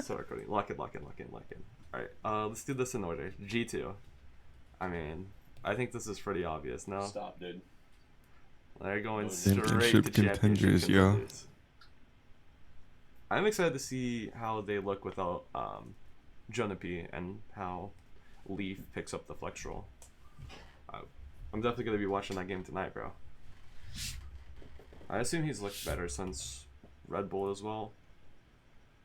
So recording. Lock in. Alright, let's do this in order. G2. I mean, I think this is pretty obvious, no? Stop, dude. They're going No, straight to Championship championship contenders, yo. contenders. I'm excited to see how they look without Jonapi and how Leaf picks up the flex role. I'm definitely going to be watching that game tonight, bro. I assume he's looked better since Red Bull as well.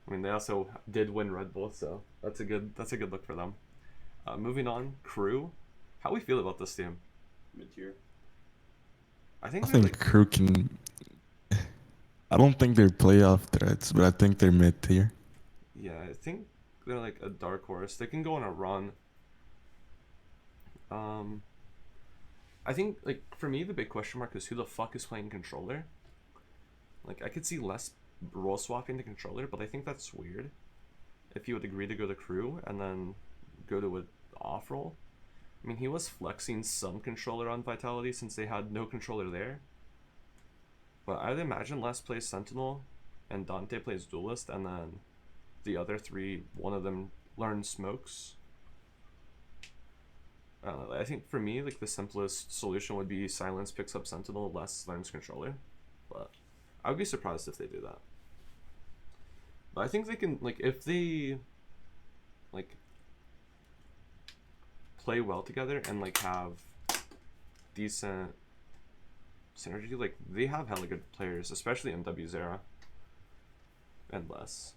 I mean, they also did win Red Bull, so that's a good look for them. Moving on, Crew. How we feel about this team? Mid-tier. I think I think Crew can. I don't think they're playoff threats, but I think they're mid tier. Yeah, I think they're like a dark horse. They can go on a run. I think, like, for me, the big question mark is who the fuck is playing controller. Like, I could see less role swapping the controller, but I think that's weird. If you would agree to go to Crew and then go to an off role. I mean, he was flexing some controller on Vitality since they had no controller there. But I'd imagine Les plays Sentinel and Dante plays Duelist, and then the other three, one of them learns Smokes. I don't know. I think for me, like, the simplest solution would be Silence picks up Sentinel, Les learns controller. But I would be surprised if they do that. But I think they can, like, if they, like, play well together and, like, have decent synergy, like, they have hella good players, especially MW Zera and Les.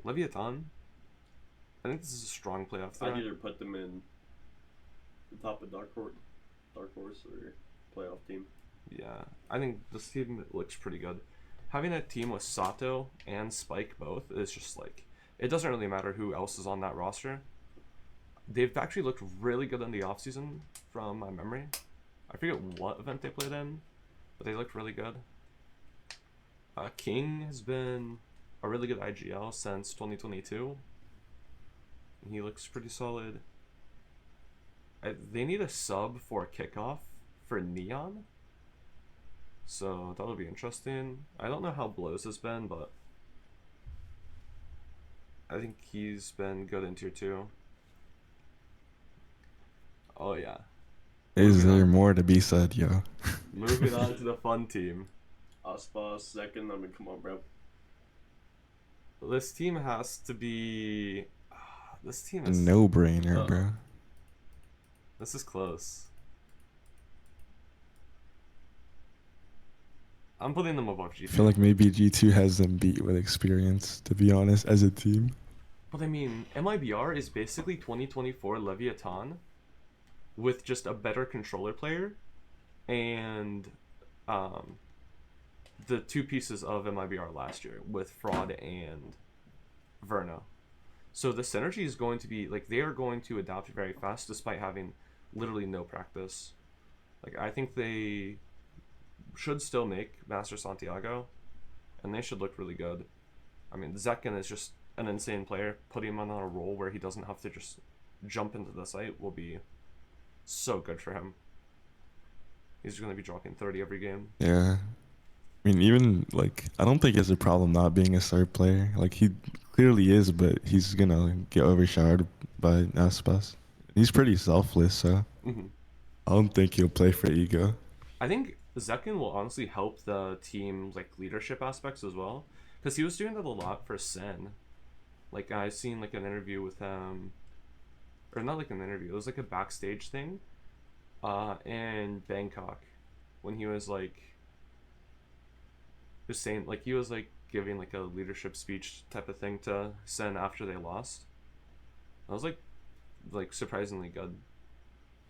Leviathan, I think this is a strong playoff threat. I'd either put them in the top of Dark Horse or playoff team. Yeah, I think this team looks pretty good. Having a team with Sato and Spike both is just like, it doesn't really matter who else is on that roster. They've actually looked really good in the offseason from my memory. I forget what event they played in, but they looked really good. King has been a really good IGL since 2022. He looks pretty solid. They need a sub for kickoff for Neon. So that'll be interesting. I don't know how Blows has been, but I think he's been good in tier 2. Oh yeah. Is there more to be said, yo? Moving on to the fun team. Aspa second. I mean, come on, bro. This team has to be. This team A is no-brainer, bro. This is close. I'm putting them above G2. I feel like maybe G2 has them beat with experience, to be honest, as a team. But I mean, MIBR is basically 2024 Leviathan with just a better controller player and the two pieces of MIBR last year with Fraud and Verna. So the synergy is going to be, like, they are going to adapt very fast despite having literally no practice. Like, I think they should still make Master Santiago, and they should look really good. I mean, Zekken is just an insane player. Putting him on a role where he doesn't have to just jump into the site will be so good for him. He's going to be dropping 30 every game. Yeah. I mean, even, like, I don't think it's a problem not being a star player. Like, he clearly is, but he's gonna get overshadowed by Aspas. He's pretty selfless, so I don't think he'll play for ego. I think Zekken will honestly help the team, like, leadership aspects as well, because he was doing that a lot for Sen. Like, I've seen, like, an interview with him, or not like an interview, it was like a backstage thing in Bangkok when he was like just saying, like, he was like giving like a leadership speech type of thing to Sen after they lost. I was like surprisingly good.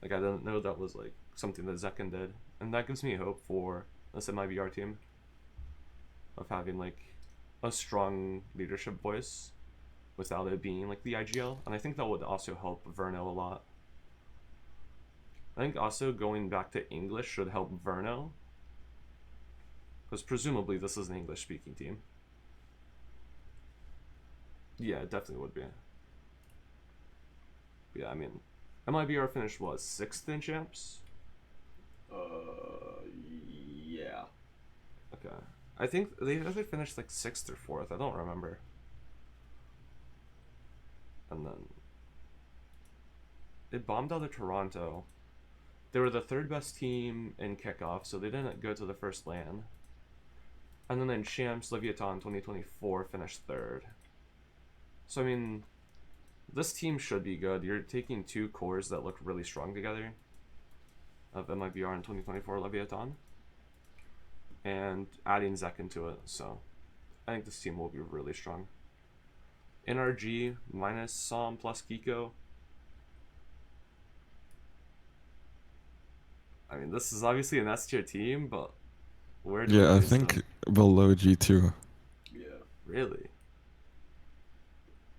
Like, I didn't know that was like something that Zekken did, and that gives me hope for this MIBR team of having like a strong leadership voice without it being like the IGL, and I think that would also help Verno a lot. I think also going back to English should help Verno, because presumably this is an English-speaking team. Yeah, it definitely would be. Yeah, I mean, MIBR finished what, 6th in champs? Yeah. Okay. I think they either finished like 6th or 4th. I don't remember. And then it bombed out of Toronto. They were the 3rd best team in kickoff, so they didn't go to the first LAN. And then in Champs, Leviathan 2024 finished 3rd. So I mean, this team should be good. You're taking 2 cores that look really strong together of MIBR and 2024 Leviathan and adding Zek into it. So I think this team will be really strong. NRG minus Som plus Kiko. I mean, this is obviously an S tier team, but where do you Yeah, I place think them? below G2. Yeah. Really?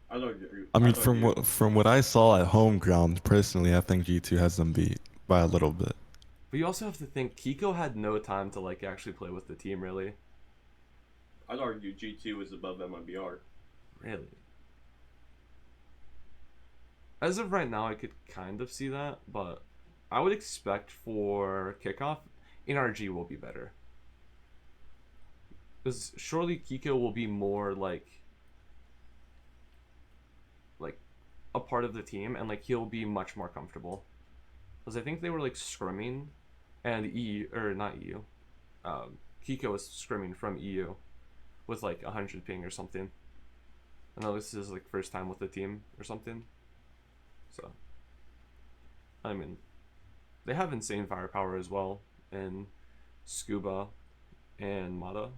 I'd argue. I mean, I'd argue. from what I saw at home ground, personally, I think G2 has them beat by a little bit. But you also have to think Kiko had no time to like actually play with the team, really. I'd argue G2 is above MIBR. Really? As of right now, I could kind of see that, but I would expect for kickoff, NRG will be better. Because surely Kiko will be more like a part of the team, and like he'll be much more comfortable. Because I think they were like scrimming, and EU or not EU, Kiko was scrimming from EU, with like 100 ping or something. I know this is like first time with the team or something. So, I mean, they have insane firepower as well in Scuba and Mata.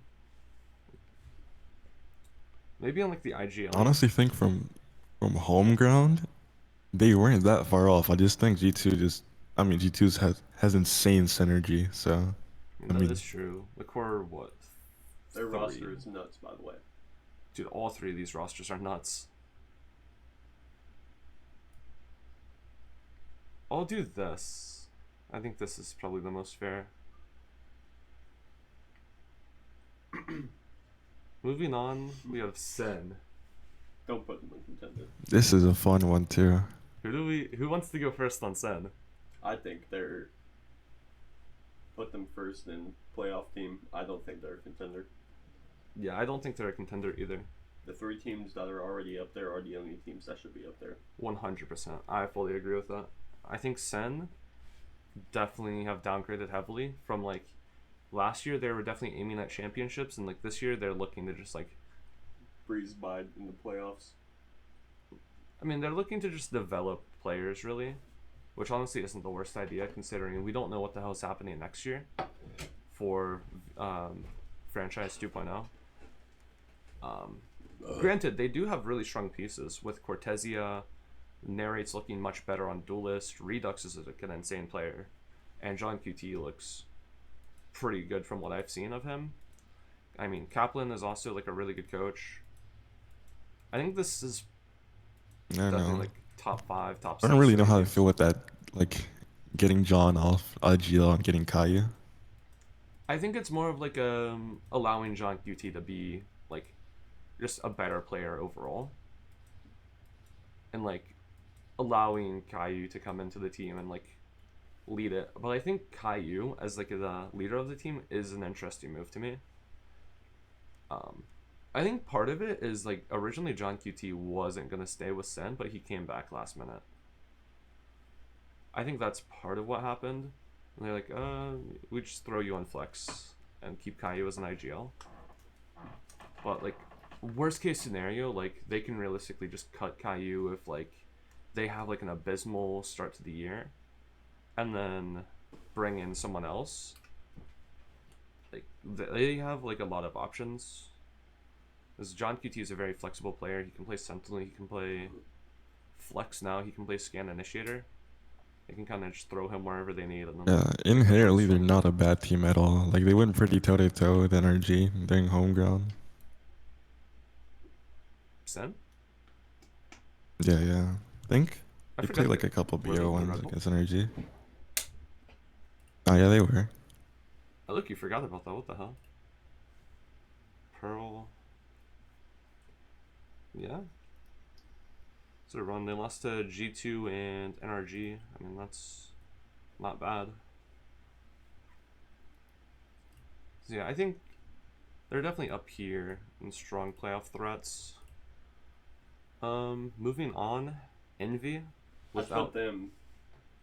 Maybe on like the IGL. I honestly think from home ground, they weren't that far off. I just think G2's has insane synergy. So, I That mean, is true. The core, what? Their 3? roster is nuts, by the way. Dude, all 3 of these rosters are nuts. I'll do this. I think this is probably the most fair. Moving on, we have Sen. Don't put them in contender. this is a fun one too. Who wants to go first on Sen? I think they're put them first in playoff team. I don't think they're a contender. Yeah, I don't think they're a contender either. The 3 teams that are already up there are the only teams that should be up there. 100%. I fully agree with that. I think Sen definitely have downgraded heavily from like last year. They were definitely aiming at championships, and like this year they're looking to just like, Breeze by in the playoffs. I mean, they're looking to just develop players really, which honestly isn't the worst idea considering we don't know what the hell is happening next year for franchise 2.0. Granted, they do have really strong pieces with Cortesia. Narrate's looking much better on Duelist. Redux is like an insane player, and John QT looks pretty good from what I've seen of him. I mean, Kaplan is also like a really good coach. I think this is I don't definitely know. like top 5, top 6. I don't really know how to teams. feel with that, like getting John off IGL and getting Caillou. I think it's more of like allowing John QT to be like just a better player overall, and like allowing Caillou to come into the team and like lead it. But I think Caillou as like the leader of the team is an interesting move to me. I think part of it is like originally John QT wasn't gonna stay with Sen, but he came back last minute. I think that's part of what happened. And they're like, we just throw you on flex and keep Caillou as an IGL. But like, worst case scenario, like they can realistically just cut Caillou if like they have like an abysmal start to the year, and then bring in someone else. Like they have like a lot of options. Because John QT is a very flexible player. He can play Sentinel. He can play Flex now. He can play Scan Initiator. They can kind of just throw him wherever they need. And then Yeah, inherently they're not a bad team at all. Like they went pretty toe to toe with NRG during home ground. Sen? Yeah, yeah. I think I they forgot played like they- a couple were they BO the ones Red Bull? against NRG. Oh yeah, they were. Oh, look, you forgot about that. What the hell? Pearl. Yeah. So run. They lost to G2 and NRG. I mean, that's not bad. So yeah, I think they're definitely up here in strong playoff threats. Moving on, Envy, without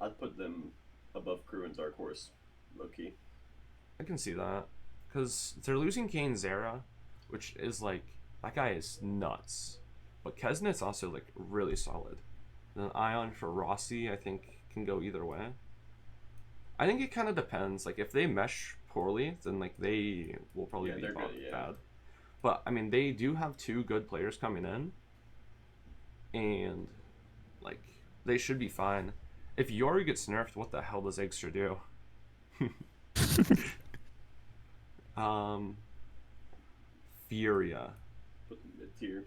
I'd put them above Crew and Dark Horse, low key. I can see that because they're losing Kane Zera, which is like that guy is nuts, but Kesnet's also like really solid. And then Ion for Rossi, I think can go either way. I think it kind of depends. Like if they mesh poorly, then like they will probably Yeah, be they're good, yeah. bad. But I mean, they do have two good players coming in, and like they should be fine. If Yori gets nerfed, what the hell does Extra do? Furia, Put them mid tier.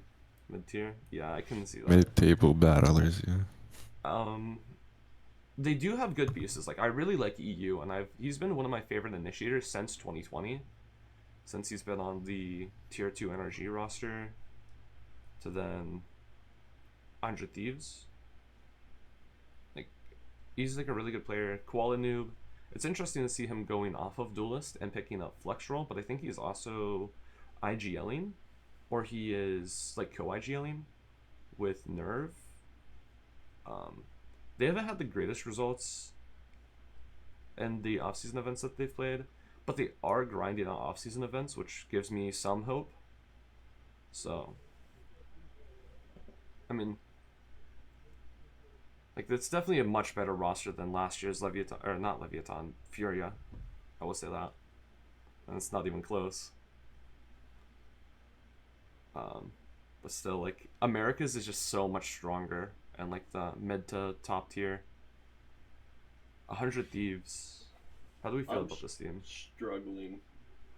mid tier. Yeah, I can see that. Mid-table battlers, yeah. They do have good pieces. Like I really like EU, and he's been one of my favorite initiators since 2020, since he's been on the tier 2 NRG roster, to then 100 Thieves. Like he's like a really good player. Koala Noob. It's interesting to see him going off of Duelist and picking up Flex Roll, but I think he's also IGLing, or he is like co-IGLing with Nerve. They haven't had the greatest results in the off-season events that they've played, but they are grinding out off-season events, which gives me some hope. So, I mean, like it's definitely a much better roster than last year's Leviathan, or not Leviathan, Furia. I will say that, and it's not even close. But still, like Americas is just so much stronger, and like the mid to top tier. 100 Thieves. How do we feel about this team? Struggling.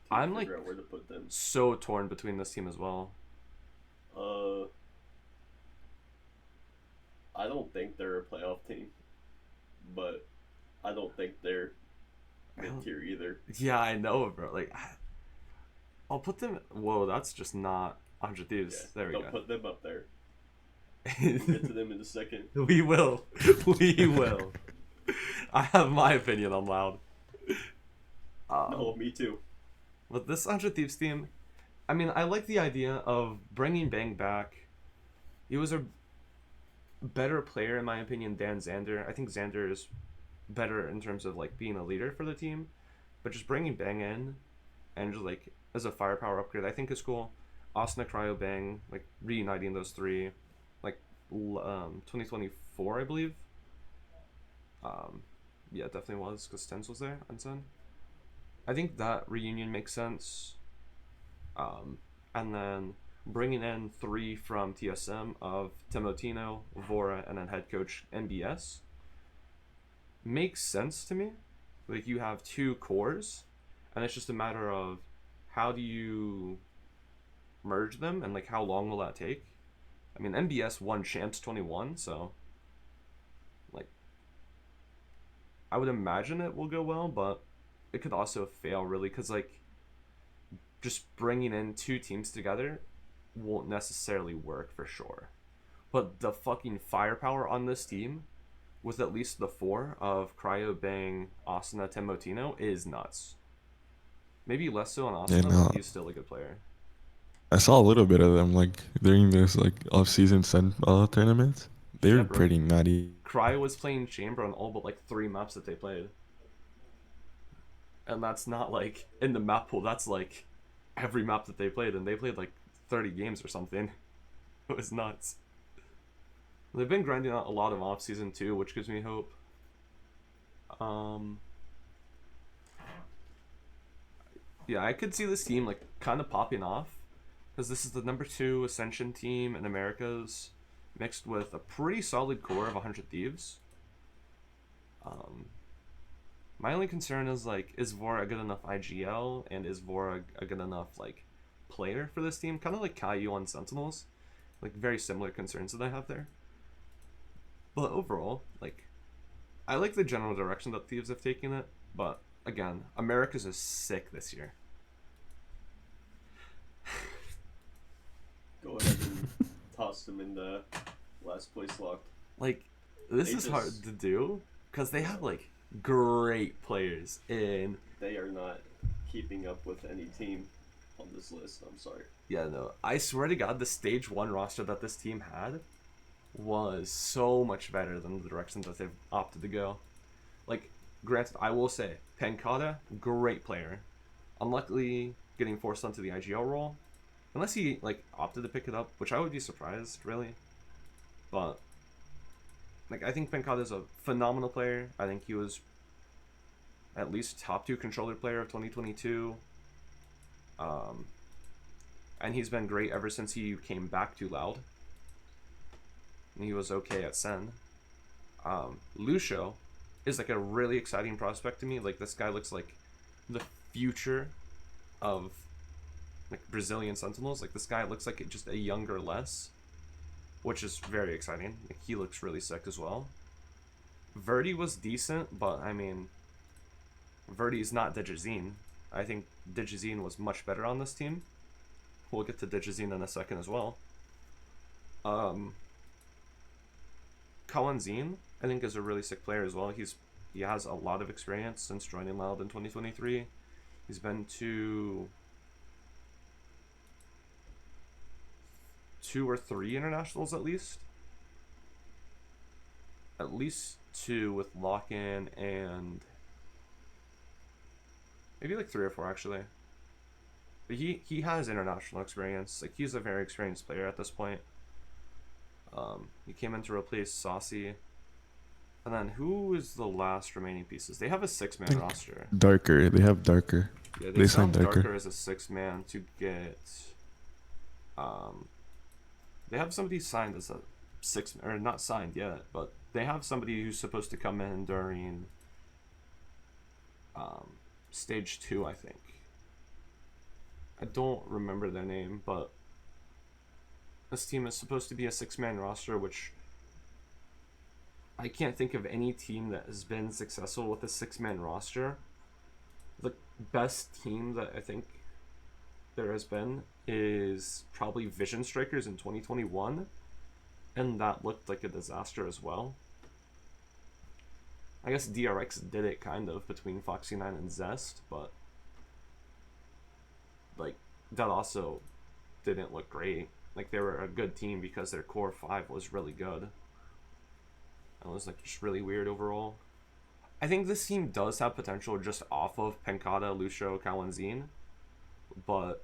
I'm like figure out where to put them. So torn between this team as well. I don't think they're a playoff team, but I don't think they're mid tier either. Yeah, I know, bro. Like, I'll put them. Whoa, that's just not 100 Thieves. Yeah, there we don't go. put them up there. We'll get to them in a second. We will. We will. I have my opinion on Loud. No, me too. But this 100 Thieves team, I mean, I like the idea of bringing Bang back. He was a better player, in my opinion, than Xander. I think Xander is better in terms of like being a leader for the team, but just bringing Bang in and just like as a firepower upgrade, I think is cool. Asuna, Cryo, Bang, like reuniting those three, like 2024, I believe. Yeah, it definitely was because Stens was there and Sen. I think that reunion makes sense. And then bringing in 3 from TSM of Timotino, Vora, and then head coach NBS makes sense to me. Like you have 2 cores, and it's just a matter of how do you merge them and like how long will that take. I mean, NBS won Champs 21, so like I would imagine it will go well, but it could also fail really because like just bringing in 2 teams together won't necessarily work for sure. But the fucking firepower on this team with at least the 4 of Cryo, Bang, Asuna, Timotino is nuts. Maybe less so on Asuna, Yeah, no. but he's still a good player. I saw a little bit of them like during this like off-season tournaments. They were bro. pretty nutty. Cryo was playing Chamber on all but like 3 maps that they played. And that's not like in the map pool, that's like every map that they played, and they played like 30 games or something. It was nuts. They've been grinding out a lot of off season too, which gives me hope. Yeah, I could see this team like kind of popping off because this is the number 2 Ascension team in Americas, mixed with a pretty solid core of 100 Thieves. My only concern is like, is Vora a good enough IGL, and is Vora a good enough like player for this team? Kind of like Caillou on Sentinels, like very similar concerns that I have there. But overall, like, I like the general direction that Thieves have taken it. But again, Americas is sick this year. Go ahead and toss them in the last place locked. Like, this is hard to do because they have like great players in. They are not keeping up with any team. on this list. I'm sorry. Yeah, no. I swear to God, the stage 1 roster that this team had was so much better than the direction that they've opted to go. Like, granted, I will say, Pancata, great player. Unluckily, getting forced onto the IGL role. Unless he, like, opted to pick it up, which I would be surprised, really. But, like, I think Pancata is a phenomenal player. I think he was at least top 2 controller player of 2022. And he's been great ever since he came back to Loud. And he was okay at Sen. Lucio is like a really exciting prospect to me. Like, this guy looks like the future of like Brazilian Sentinels. Like, this guy looks like just a younger Les, which is very exciting. Like, he looks really sick as well. Verdi was decent, but I mean, Verdi's not Digizine. I think Digizine was much better on this team. We'll get to Digizine in a second as well. Kawanzine, I think, is a really sick player as well. He has a lot of experience since joining Loud in 2023. He's been to 2 or 3 internationals at least. At least 2 with lock-in, and maybe like 3 or 4 actually. But he has international experience. Like, he's a very experienced player at this point. He came in to replace Saucy. And then who is the last remaining pieces? They have a 6-man roster. Darker. They have Darker. Yeah, They signed signed Darker. Darker as a 6-man to get. They have somebody signed as a 6, or not signed yet, but they have somebody who's supposed to come in during stage 2, I think. I don't remember their name, but this team is supposed to be a 6-man roster, which I can't think of any team that has been successful with a 6-man roster. The best team that I think there has been is probably Vision Strikers in 2021, and that looked like a disaster as well. I guess DRX did it kind of between Foxy9 and Zest, but like, that also didn't look great. Like, they were a good team because their core 5 was really good. It was like just really weird overall. I think this team does have potential just off of Pancata, Lucio, Kawanzine, but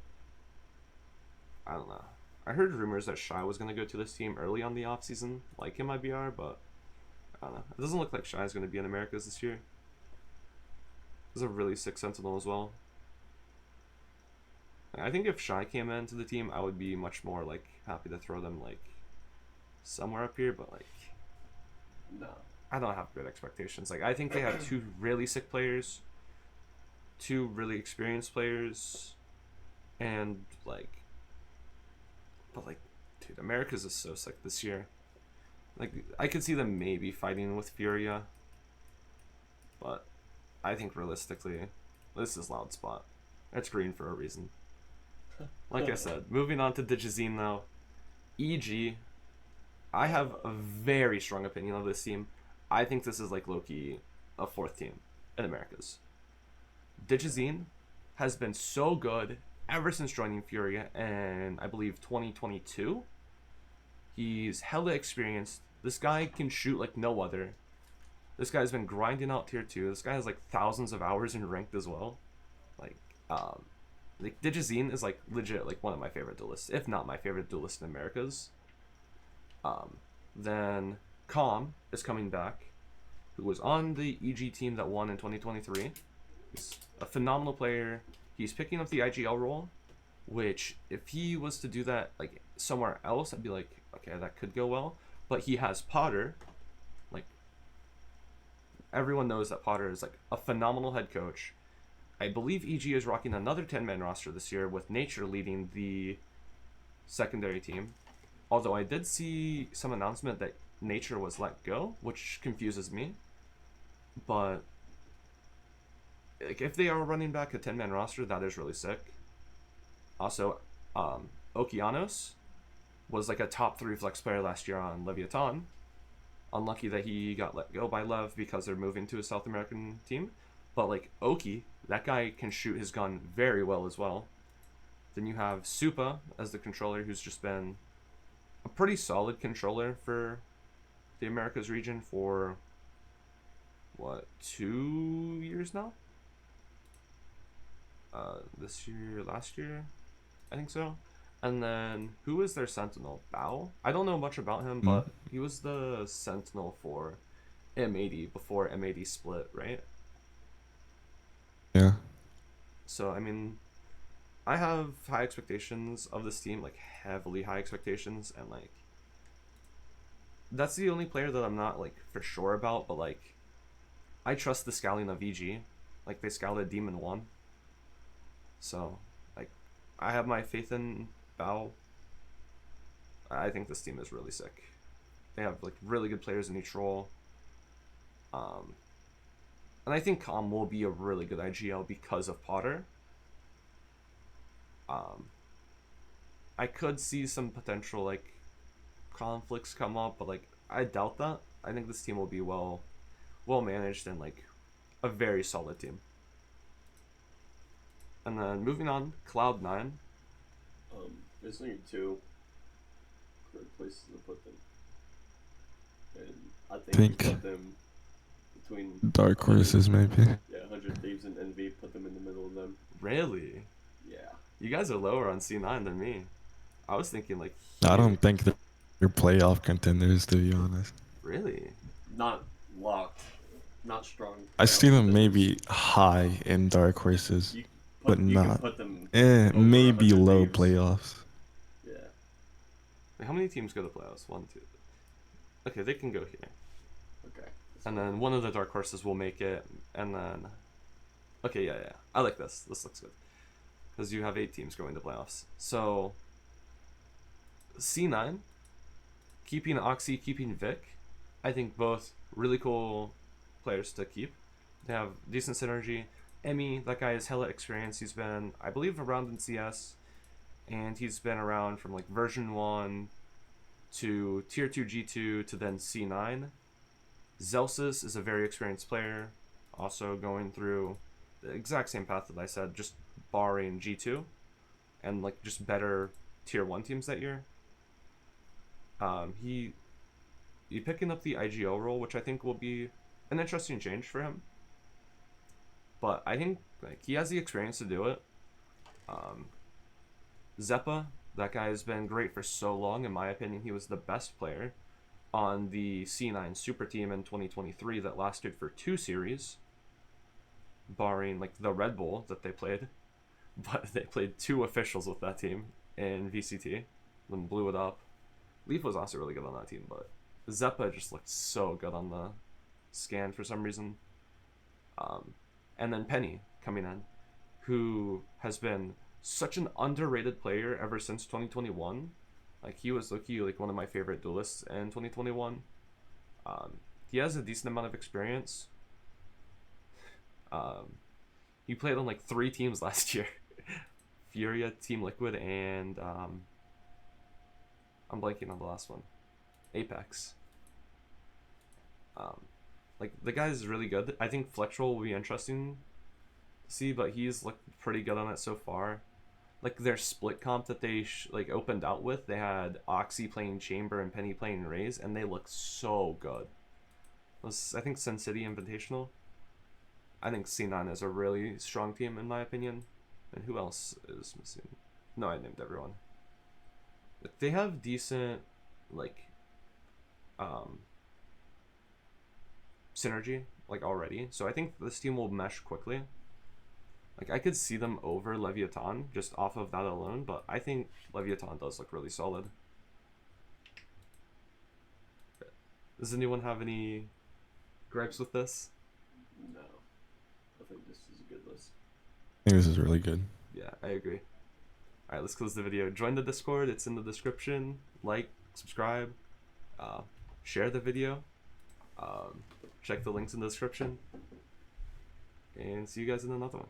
I don't know. I heard rumors that Shy was going to go to this team early on the offseason, like in my BR, but I don't know. It doesn't look like Shy is going to be in Americas this year. There's a really sick Sentinel as well. I think if Shy came into the team, I would be much more like happy to throw them like somewhere up here, but like, No. I don't have great expectations. Like, I think they have 2 really sick players, 2 really experienced players, and like, but like, dude, Americas is so sick this year. Like, I could see them maybe fighting with Furia, but I think realistically, this is Loud spot. It's green for a reason. Like I said, moving on to Digizine though. EG, I have a very strong opinion of this team. I think this is like low-key a 4th team in Americas. Digizine has been so good ever since joining Furia in, I believe, 2022. He's hella experienced. This guy can shoot like no other. This guy's been grinding out tier 2. This guy has like thousands of hours in ranked as well. Like Digizine is like legit like one of my favorite duelists, if not my favorite duelist in Americas. Then Calm is coming back, who was on the EG team that won in 2023. He's a phenomenal player. He's picking up the IGL role, which if he was to do that like somewhere else, I'd be like, okay, that could go well. But he has Potter. Like, everyone knows that Potter is like a phenomenal head coach. I believe EG is rocking another 10-man roster this year with Nature leading the secondary team. Although I did see some announcement that Nature was let go, which confuses me. But like, if they are running back a 10-man roster, that is really sick. Also, Okeanos was like a top 3 flex player last year on Leviathan. Unlucky that he got let go by Lev because they're moving to a South American team. But like Oki, that guy can shoot his gun very well as well. Then you have Supa as the controller, who's just been a pretty solid controller for the Americas region for what, 2 years now? This year, last year, I think so. And then who is their sentinel? Bao? I don't know much about him, but he was the sentinel for M80 before M80 split, right? Yeah. So I mean, I have high expectations of this team, like heavily high expectations, and like that's the only player that I'm not like for sure about, but like I trust the scouting of VG. Like they scouted Demon 1. So like I have my faith in Bao. I think this team is really sick. They have like really good players in each role. And I think Com will be a really good IGL because of Potter. I could see some potential like conflicts come up, but like I doubt that. I think this team will be well managed and like a very solid team. And then moving on, Cloud9. There's only two correct places to put them, and I think you put them between Dark horses, maybe. Yeah, 100 Thieves and Envy. Put them in the middle of them. Really? Yeah. You guys are lower on C9 than me. I was thinking like. I don't think they're playoff contenders, to be honest. Really? Not locked. Not strong. I see them maybe high in dark horses, but you not. Can put them Maybe 100 low Thieves. playoffs. Yeah. Wait, how many teams go to playoffs? 1, 2. Okay, they can go here. Okay. And then one of the dark horses will make it, and then. Okay, yeah. I like this. This looks good. Because you have 8 teams going to playoffs. So. C9, keeping Oxy, keeping Vic, I think both really cool players to keep. They have decent synergy. Emmy, that guy is hella experienced. He's been, I believe, around in CS, and he's been around from like version 1 to tier 2 G2 to then C9. Zelsis is a very experienced player, also going through the exact same path that I said, just barring G2 and like just better tier 1 teams that year. He picking up the IGO role, which I think will be an interesting change for him. But I think like he has the experience to do it. Zeppa, that guy has been great for so long. In my opinion, he was the best player on the C9 Super Team in 2023 that lasted for 2 series, barring like the Red Bull that they played. But they played 2 officials with that team in VCT, then blew it up. Leaf was also really good on that team, but Zeppa just looked so good on the scan for some reason. And then Penny coming in, who has been such an underrated player ever since 2021. Like he was low-key like one of my favorite duelists in 2021. He has a decent amount of experience. He played on like 3 teams last year. Furia, Team Liquid, and I'm blanking on the last one. Apex. Like the guy is really good. I think Fletchroll will be interesting to see, but he's looked pretty good on it so far. Like their split comp that they like opened out with, they had Oxy playing Chamber and Penny playing Raze, and they looked so good. It was, I think, Sun City Invitational. I think C9 is a really strong team in my opinion. And who else is missing? No, I named everyone. They have decent like synergy like already, so I think this team will mesh quickly. Like I could see them over Leviathan just off of that alone, but I think Leviathan does look really solid. Does anyone have any gripes with this? No. I think this is a good list. I think this is really good. Yeah, I agree. Alright, let's close the video. Join the Discord, it's in the description. Like, subscribe, share the video, check the links in the description, and see you guys in another one.